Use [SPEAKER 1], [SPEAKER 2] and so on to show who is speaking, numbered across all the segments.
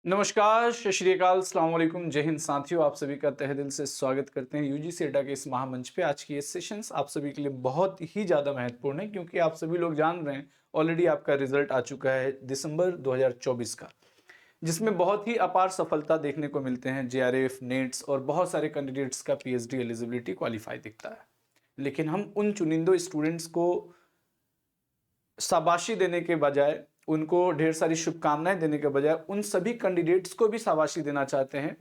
[SPEAKER 1] नमस्कार, सत श्री अकाल, अस्सलाम वालेकुम, जय हिंद साथियों। आप सभी का तहे दिल से स्वागत करते हैं यूजीसी अड्डा के इस महामंच पे। आज की ये सेशंस आप सभी के लिए बहुत ही ज़्यादा महत्वपूर्ण है क्योंकि आप सभी लोग जान रहे हैं ऑलरेडी आपका रिजल्ट आ चुका है दिसंबर 2024 का, जिसमें बहुत ही अपार सफलता देखने को मिलते हैं। जेआरएफ, नेट्स और बहुत सारे कैंडिडेट्स का पीएचडी एलिजिबिलिटी क्वालिफाई दिखता है। लेकिन हम उन चुनिंदो स्टूडेंट्स को शाबाशी देने के बजाय, उनको ढेर सारी शुभकामनाएं देने के बजाय, उन सभी कैंडिडेट्स को भी शाबाशी देना चाहते हैं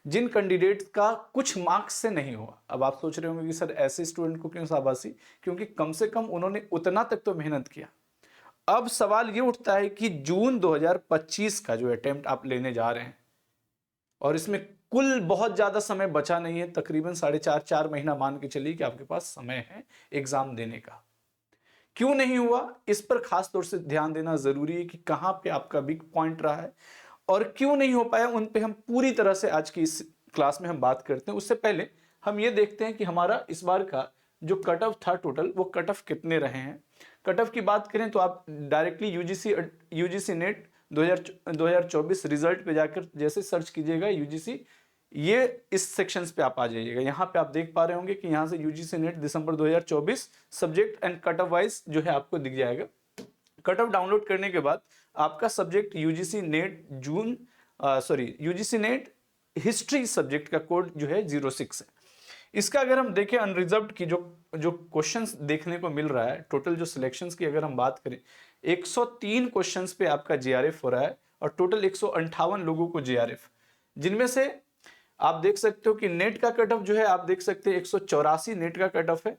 [SPEAKER 1] जिन कैंडिडेट्स का कुछ मार्क्स से नहीं हुआ। अब आप सोच रहे होंगे कि सर ऐसे स्टूडेंट को क्यों शाबाशी, क्योंकि कम से कम उन्होंने उतना तक तो मेहनत किया। अब सवाल ये उठता है कि जून 2025 का जो अटेम्प्ट आप लेने जा रहे हैं और इसमें कुल बहुत ज़्यादा समय बचा नहीं है, तकरीबन 4.5 महीना मान के चलिए कि आपके पास समय है एग्ज़ाम देने का। क्यों नहीं हुआ, इस पर खास तौर से ध्यान देना जरूरी है कि कहां पे आपका वीक पॉइंट रहा है और क्यों नहीं हो पाया। उन पे हम पूरी तरह से आज की इस क्लास में हम बात करते हैं। उससे पहले हम ये देखते हैं कि हमारा इस बार का जो कट ऑफ था टोटल, वो कट ऑफ कितने रहे हैं। कट ऑफ की बात करें तो आप डायरेक्टली यूजीसी नेट 2024 रिजल्ट पे जाकर जैसे सर्च कीजिएगा यूजीसी, ये इस सेक्शंस पे आप आ जाइएगा। यहाँ पे आप देख पा रहे होंगे कि यहाँ से UGC net December 2024 subject and cut off wise जो है आपको दिख जाएगा। कट ऑफ डाउनलोड करने के बाद आपका subject UGC net UGC net history subject का कोड जो है 06 है। इसका अगर हम देखें अनरिजर्व्ड की जो जो क्वेश्चंस देखने को मिल रहा है, टोटल जो सिलेक्शंस की अगर हम बात करें, 103 क्वेश्चंस पे आपका जीआरएफ हो रहा है और टोटल 158 लोगों को जीआरएफ, जिनमें से आप देख सकते हो कि नेट का कट ऑफ जो है आप देख सकते हैं 184 नेट का कट ऑफ है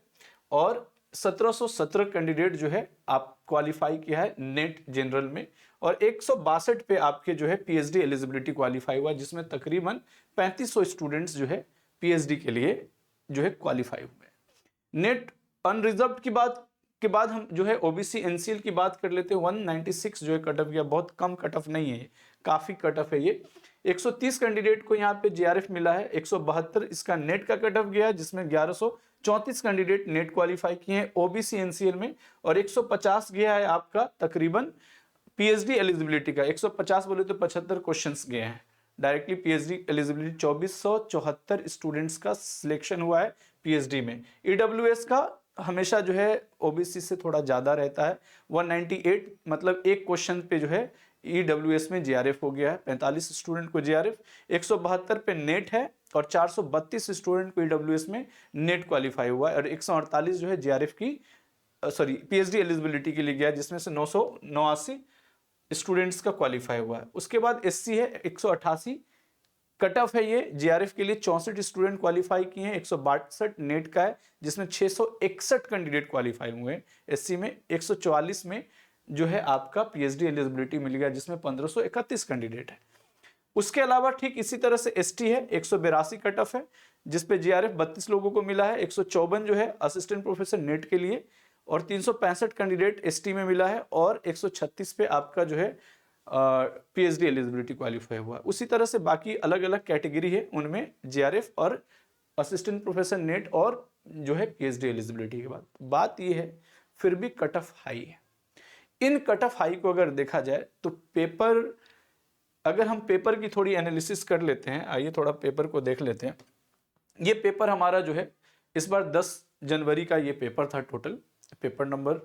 [SPEAKER 1] और 1717 कैंडिडेट जो है आप क्वालिफाई किया है नेट जनरल में और 162 पे आपके जो है पीएचडी एलिजिबिलिटी क्वालिफाई हुआ, जिसमें तकरीबन 3500 स्टूडेंट्स जो है पीएचडी के लिए जो है क्वालिफाई हुए। नेट अनरिजर्व्ड की बात के बाद हम जो है ओबीसी एनसीएल की बात कर लेते हैं। 196 जो है कट ऑफ गया, बहुत कम कट ऑफ नहीं है, काफी कट ऑफ है ये। 130 कैंडिडेट को यहाँ पे जीआरएफ मिला है, 172 इसका नेट का कट ऑफ गया है, जिसमें 1134 कैंडिडेट नेट क्वालिफाई किए हैं ओबीसी एनसीएल में और 150 गया है आपका तकरीबन पीएचडी एलिजिबिलिटी का। 150 बोले तो 75 क्वेश्चंस गए हैं डायरेक्टली पीएचडी एलिजिबिलिटी। 2474 स्टूडेंट्स का सिलेक्शन हुआ है पीएचडी में। ईडब्ल्यूएस का हमेशा जो है ओबीसी से थोड़ा ज्यादा रहता है, 198 मतलब एक क्वेश्चन पे जो है ईडब्ल्यूएस में जीआरएफ हो गया है। 45 स्टूडेंट को जीआरएफ, 172 पे नेट है और 432 स्टूडेंट को ईडब्ल्यूएस में नेट क्वालिफाई हुआ है और 148 जो है जीआरएफ की पीएचडी एलिजिबिलिटी के लिए गया, जिसमें से 989 स्टूडेंट्स का क्वालिफाई हुआ है। उसके बाद एससी है 188 कट ऑफ है ये जीआरएफ के लिए, 64 स्टूडेंट क्वालिफाई किए हैं, 162 नेट का है जिसमें 661 कैंडिडेट क्वालिफाई हुए हैं एससी में। 144 में जो है आपका पीएचडी एलिजिबिलिटी मिल गया, जिसमें 1531 कैंडिडेट है। उसके अलावा ठीक इसी तरह से एसटी है, 182 कट ऑफ है जिसपे जीआरएफ 32 लोगों को मिला है, 154 जो है असिस्टेंट प्रोफेसर नेट के लिए और 365 कैंडिडेट एसटी में मिला है और 136 पे आपका जो है पीएचडी एलिजिबिलिटी क्वालिफाई हुआ। उसी तरह से बाकी अलग अलग कैटेगरी है, उनमें जीआरएफ और असिस्टेंट प्रोफेसर नेट और जो है पीएचडी एलिजिबिलिटी के बाद बात ये है फिर भी कट ऑफ हाई है। इन कट ऑफ हाई को अगर देखा जाए तो पेपर, अगर हम पेपर की थोड़ी एनालिसिस कर लेते हैं, आइए थोड़ा पेपर को देख लेते हैं। ये पेपर हमारा जो है इस बार 10 जनवरी का ये पेपर था। टोटल पेपर नंबर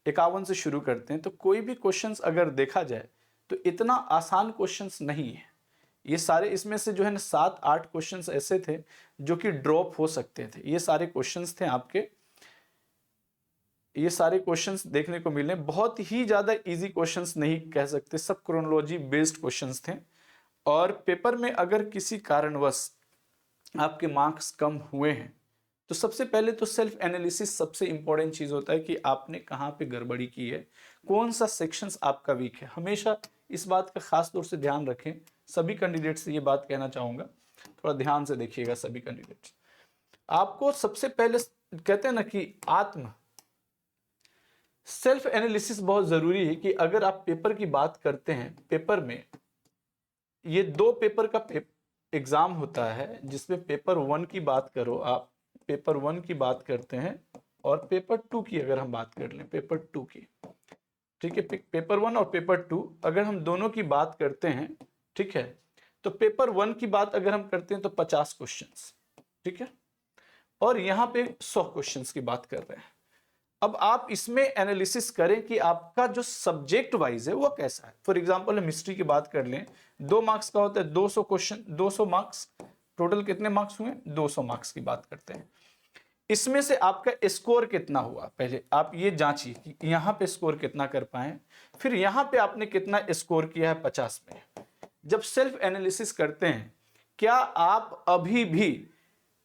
[SPEAKER 1] 51 से शुरू करते हैं। तो कोई भी क्वेश्चंस अगर देखा जाए तो इतना आसान क्वेश्चंस नहीं है ये सारे। इसमें से जो है ना 7-8 क्वेश्चंस ऐसे थे जो कि ड्रॉप हो सकते थे। ये सारे क्वेश्चंस थे आपके, ये सारे क्वेश्चंस देखने को मिले। बहुत ही ज्यादा इजी क्वेश्चंस नहीं कह सकते, सब क्रोनोलॉजी बेस्ड क्वेश्चंस थे। और पेपर में अगर किसी कारणवश आपके मार्क्स कम हुए हैं तो सबसे पहले तो सेल्फ एनालिसिस सबसे इंपॉर्टेंट चीज होता है कि आपने कहाँ पे गड़बड़ी की है, कौन सा सेक्शंस आपका वीक है। हमेशा इस बात का खास तौर से ध्यान रखें। सभी कैंडिडेट से ये बात कहना चाहूंगा, थोड़ा ध्यान से देखिएगा सभी कैंडिडेट्स। आपको सबसे पहले कहते हैं ना कि सेल्फ एनालिसिस बहुत जरूरी है कि अगर आप पेपर की बात करते हैं, पेपर में ये 2 पेपर का एग्जाम होता है जिसमें पेपर 1 की बात करो, आप पेपर 1 की बात करते हैं और पेपर 2 की अगर हम बात कर लें, पेपर 2 की, ठीक है, पेपर 1 और पेपर 2 अगर हम दोनों की बात करते हैं ठीक है। तो पेपर 1 की बात अगर हम करते हैं तो 50 क्वेश्चंस, ठीक है, और यहाँ पे 100 क्वेश्चंस की बात कर रहे हैं। अब आप इसमें एनालिसिस करें कि आपका जो सब्जेक्ट वाइज है वो कैसा है। फॉर एग्जांपल हम हिस्ट्री की बात कर लें, 2 मार्क्स का होता है, 200 क्वेश्चन, 200 मार्क्स, टोटल कितने मार्क्स हुए, 200 मार्क्स की बात करते हैं। इसमें से आपका स्कोर कितना हुआ, पहले आप ये जांचिए कि यहाँ पे स्कोर कितना कर पाए, फिर यहाँ पे आपने कितना स्कोर किया है 50 में। जब सेल्फ एनालिसिस करते हैं, क्या आप अभी भी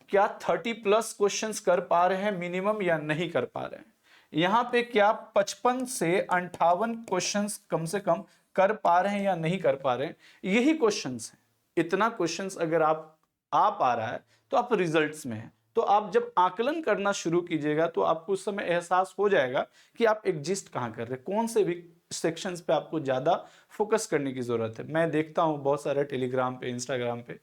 [SPEAKER 1] क्या 30+ क्वेश्चंस कर पा रहे हैं मिनिमम या नहीं कर पा रहे हैं। यहां पे क्या 55 से 58 क्वेश्चंस कम से कम कर पा रहे हैं या नहीं कर पा रहे हैं, यही क्वेश्चंस हैं। इतना क्वेश्चंस अगर आप आ पा रहा है तो आप रिजल्ट्स में हैं। तो आप जब आकलन करना शुरू कीजिएगा तो आपको उस समय एहसास हो जाएगा कि आप एग्जिस्ट कहां कर रहे हैं, कौन से भी सेक्शंस पे आपको ज्यादा फोकस करने की जरूरत है। मैं देखता हूं बहुत सारे टेलीग्राम पे, इंस्टाग्राम पे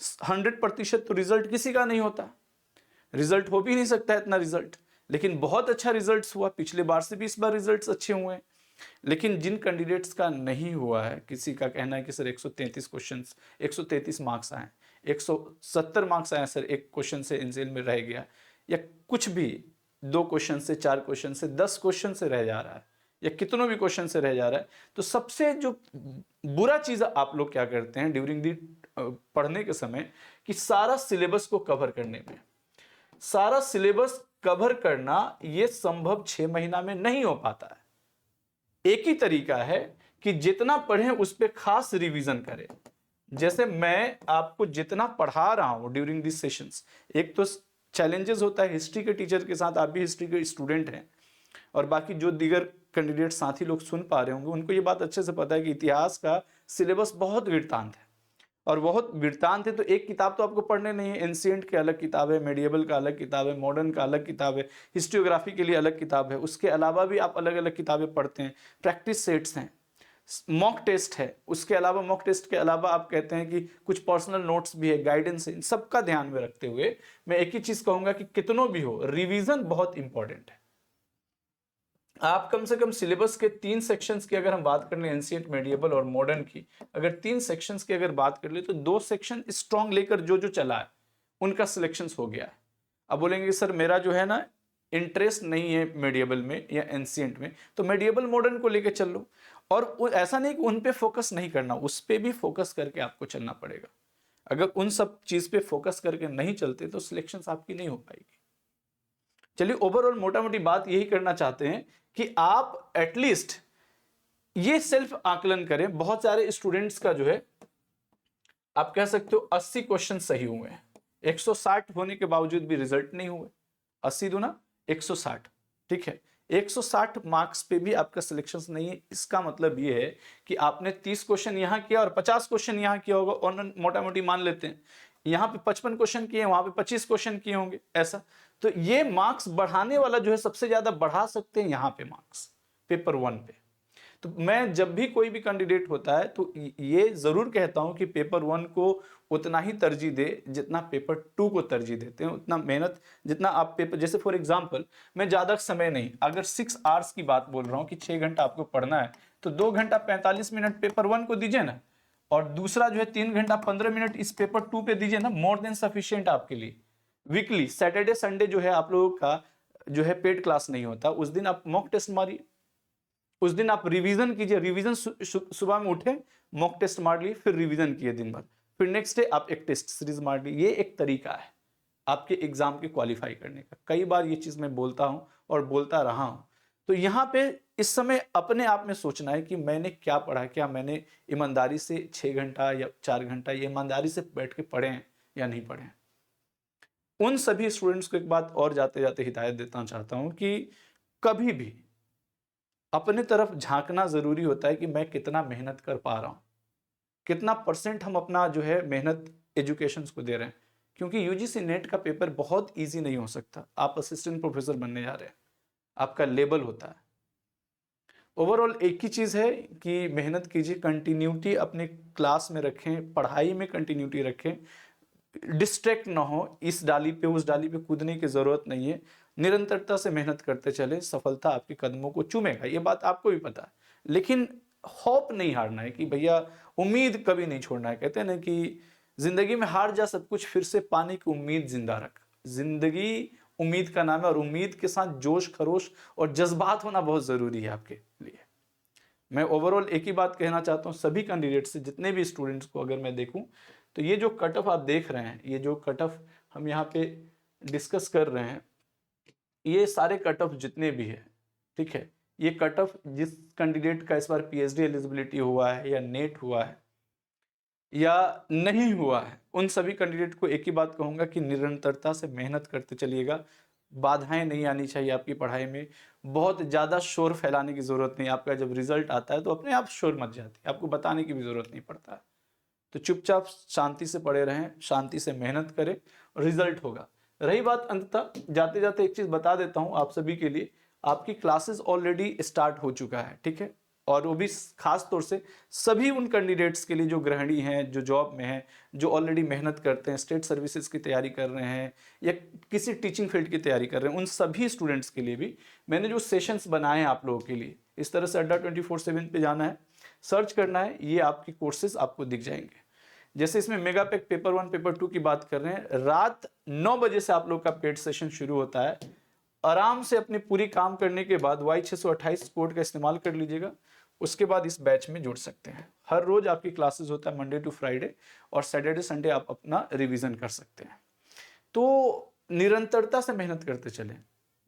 [SPEAKER 1] 100% तो रिजल्ट किसी का नहीं होता, रिजल्ट हो भी नहीं सकता है इतना रिजल्ट, लेकिन बहुत अच्छा रिजल्ट हुआ, पिछले बार से भी इस बार रिजल्ट्स अच्छे हुए हैं। लेकिन जिन कैंडिडेट्स का नहीं हुआ है, किसी का कहना है कि सर 133 क्वेश्चंस, 133 मार्क्स आए, 170 मार्क्स आए सर, एक क्वेश्चन से एनसीएल में रह गया, या कुछ भी 2 क्वेश्चन से, 4 क्वेश्चन से, 10 क्वेश्चन से रह जा रहा है, या कितनों भी क्वेश्चन से रह जा रहा है, तो सबसे जो बुरा चीज आप लोग क्या करते हैं ड्यूरिंग दी पढ़ने के समय, कि सारा सिलेबस को कवर करने में, सारा सिलेबस कवर करना यह संभव 6 महीना में नहीं हो पाता है। एक ही तरीका है कि जितना पढ़ें उस पर खास रिवीजन करें। जैसे मैं आपको जितना पढ़ा रहा हूं ड्यूरिंग दिस सेशंस, एक तो चैलेंजेस होता है हिस्ट्री के टीचर के साथ, आप भी हिस्ट्री के स्टूडेंट हैं, और बाकी जो दीगर कैंडिडेट साथी लोग सुन पा रहे होंगे उनको ये बात अच्छे से पता है कि इतिहास का सिलेबस बहुत वृत्तांत है, और बहुत वृत्तांत है तो एक किताब तो आपको पढ़ने नहीं है। एंशिएंट की अलग किताब है, मेडिएबल का अलग किताब है, मॉडर्न का अलग किताब है, हिस्टोग्राफी के लिए अलग किताब है, उसके अलावा भी आप अलग अलग किताबें पढ़ते हैं, प्रैक्टिस सेट्स हैं, मॉक टेस्ट है, उसके अलावा मॉक टेस्ट के अलावा आप कहते हैं कि कुछ पर्सनल नोट्स भी है, गाइडेंस है। इन सबका ध्यान में रखते हुए मैं एक ही चीज कहूंगा कि कितनों भी हो, रिवीजन बहुत इंपॉर्टेंट है। आप कम से कम सिलेबस के 3 सेक्शंस की अगर हम बात कर लें, एंशिएंट, मेडिएबल और मॉडर्न की, अगर 3 सेक्शंस की अगर बात कर ले तो 2 सेक्शन स्ट्रॉन्ग लेकर जो जो चला है उनका सिलेक्शन हो गया है। अब बोलेंगे सर मेरा जो है ना इंटरेस्ट नहीं है मेडिएबल में या एंशिएंट में, तो मेडिएबल मॉडर्न को लेकर चल लो। और ऐसा नहीं कि उन पे फोकस नहीं करना, उस पे भी फोकस करके आपको चलना पड़ेगा। अगर उन सब चीज पे फोकस करके नहीं चलते तो सिलेक्शन आपकी नहीं हो पाएगी। चलिए ओवरऑल मोटा मोटी बात यही करना चाहते हैं कि आप एटलीस्ट ये सेल्फ आकलन करें। बहुत सारे स्टूडेंट्स का जो है आप कह सकते हो 80 क्वेश्चन सही हुए हैं, 160 होने के बावजूद भी रिजल्ट नहीं हुए। 80 दूना 160, ठीक है, 160 मार्क्स पे भी आपका सिलेक्शन नहीं है। इसका मतलब ये है कि आपने 30 क्वेश्चन यहां किया और 50 क्वेश्चन यहां किया होगा, और मोटा मोटी मान लेते हैं यहां पे 55 क्वेश्चन किए, वहां पे 25 क्वेश्चन किए होंगे, ऐसा। तो ये मार्क्स बढ़ाने वाला जो है सबसे ज्यादा बढ़ा सकते हैं यहां पे मार्क्स, पेपर 1 पे। तो मैं जब भी कोई भी कैंडिडेट होता है तो ये जरूर कहता हूं कि पेपर 1 को उतना ही तरजीह दे जितना पेपर 2 को तरजीह देते हैं, उतना मेहनत जितना आप पेपर, जैसे फॉर एग्जांपल मैं ज्यादा समय नहीं, अगर 6 आवर्स की बात बोल रहा हूं कि 6 घंटा आपको पढ़ना है, तो 2 घंटा 45 मिनट पेपर 1 को दीजिए ना, और दूसरा जो है 3 घंटा 15 मिनट इस पेपर 2 पे दीजिए ना, मोर देन सफिशियंट आपके लिए। वीकली सैटरडे संडे जो है आप लोगों का जो है पेड क्लास नहीं होता, उस दिन आप मॉक टेस्ट मारिए, उस दिन आप रिवीजन कीजिए। रिवीजन सुबह में उठे, मॉक टेस्ट मार लिए, फिर रिवीजन किए दिन भर, फिर नेक्स्ट डे आप एक टेस्ट सीरीज मार ली। ये एक तरीका है आपके एग्जाम के क्वालिफाई करने का। कई बार ये चीज मैं बोलता हूं और बोलता रहा हूं। तो यहां पे इस समय अपने आप में सोचना है कि मैंने क्या पढ़ा, क्या मैंने ईमानदारी से 6 घंटा या 4 घंटा ये ईमानदारी से बैठ के पढ़े हैं या नहीं पढ़े हैं। उन सभी स्टूडेंट्स को एक बात और जाते जाते हिदायत देना चाहता हूं कि कभी भी अपने तरफ झांकना जरूरी होता है कि मैं कितना मेहनत कर पा रहा हूं, कितना % हम अपना जो है मेहनत एजुकेशन को दे रहे हैं। क्योंकि यूजीसी नेट का पेपर बहुत इजी नहीं हो सकता। आप असिस्टेंट प्रोफेसर बनने जा रहे हैं, आपका लेवल होता है। ओवरऑल एक ही चीज है कि मेहनत कीजिए, कंटिन्यूटी अपने क्लास में रखें, पढ़ाई में कंटिन्यूटी रखें, डिस्ट्रैक्ट ना हो, इस डाली पे उस डाली पे कूदने की जरूरत नहीं है। निरंतरता से मेहनत करते चले, सफलता आपके कदमों को चूमेगा, ये बात आपको भी पता है। लेकिन होप नहीं हारना है कि भैया उम्मीद कभी नहीं छोड़ना है। कहते हैं ना कि जिंदगी में हार जा सब कुछ, फिर से पाने की उम्मीद जिंदा रख। जिंदगी उम्मीद का नाम है, और उम्मीद के साथ जोश खरोश और जज्बात होना बहुत जरूरी है आपके लिए। मैं ओवरऑल एक ही बात कहना चाहता हूँ सभी कैंडिडेट से, जितने भी स्टूडेंट्स को अगर मैं देखूं तो ये जो कट ऑफ आप देख रहे हैं, ये जो कट ऑफ हम यहाँ पे डिस्कस कर रहे हैं, ये सारे कट ऑफ जितने भी है, ठीक है, ये कट ऑफ जिस कैंडिडेट का इस बार पीएचडी एलिजिबिलिटी हुआ है या नेट हुआ है या नहीं हुआ है, उन सभी कैंडिडेट को एक ही बात कहूंगा कि निरंतरता से मेहनत करते चलिएगा। बाधाएं नहीं आनी चाहिए आपकी पढ़ाई में। बहुत ज़्यादा शोर फैलाने की ज़रूरत नहीं। आपका जब रिजल्ट आता है तो अपने आप शोर मच जाती है, आपको बताने की भी ज़रूरत नहीं पड़ता है। तो चुपचाप शांति से पढ़े रहें, शांति से मेहनत करें, रिजल्ट होगा। रही बात अंततः, जाते जाते एक चीज़ बता देता हूँ आप सभी के लिए, आपकी क्लासेस ऑलरेडी स्टार्ट हो चुका है, ठीक है, और वो भी खास तौर से सभी उन कैंडिडेट्स के लिए जो गृहिणी हैं, जो जॉब में हैं, जो ऑलरेडी मेहनत करते हैं, स्टेट सर्विसेज की तैयारी कर रहे हैं या किसी टीचिंग फील्ड की तैयारी कर रहे हैं, उन सभी स्टूडेंट्स के लिए भी मैंने जो सेशंस बनाए हैं आप लोगों के लिए, इस तरह से अड्डा 24/7 पे जाना है, सर्च करना है, ये आपकी कोर्सेज आपको दिख जाएंगे। जैसे इसमें मेगा पैक पेपर 1 पेपर 2 की बात कर रहे हैं, रात 9 बजे से आप लोग का पेड सेशन शुरू होता है। आराम से अपनी पूरी काम करने के बाद Y628 कोड का इस्तेमाल कर लीजिएगा, उसके बाद इस बैच में जुड़ सकते हैं। हर रोज आपकी क्लासेस होता है मंडे टू फ्राइडे, और सैटरडे संडे आप अपना रिवीजन कर सकते हैं। तो निरंतरता से मेहनत करते चलें।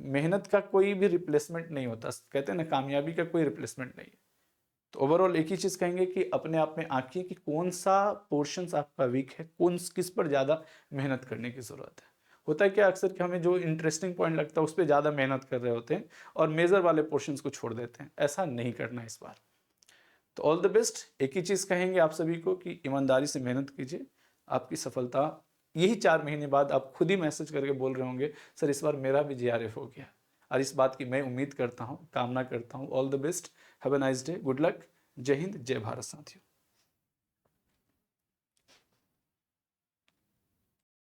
[SPEAKER 1] मेहनत का कोई भी रिप्लेसमेंट नहीं होता, कहते हैं ना, कामयाबी का कोई रिप्लेसमेंट नहीं है। तो ओवरऑल एक ही चीज कहेंगे कि अपने आप में आंकिए कि कौन सा पोर्शंस आपका वीक है, किस पर ज्यादा मेहनत करने की जरूरत है। होता है क्या अक्सर कि हमें जो इंटरेस्टिंग पॉइंट लगता है उस पर ज्यादा मेहनत कर रहे होते हैं और मेजर वाले पोर्शंस को छोड़ देते हैं। ऐसा नहीं करना इस बार। तो ऑल द बेस्ट। एक ही चीज कहेंगे आप सभी को कि ईमानदारी से मेहनत कीजिए, आपकी सफलता यही 4 महीने बाद आप खुद ही मैसेज करके बोल रहे होंगे सर इस बार मेरा भी जीआरएफ हो गया। और इस बात की मैं उम्मीद करता हूँ, कामना करता हूँ। All the best, have a nice day, good luck, जय हिंद, जय भारत साथियों।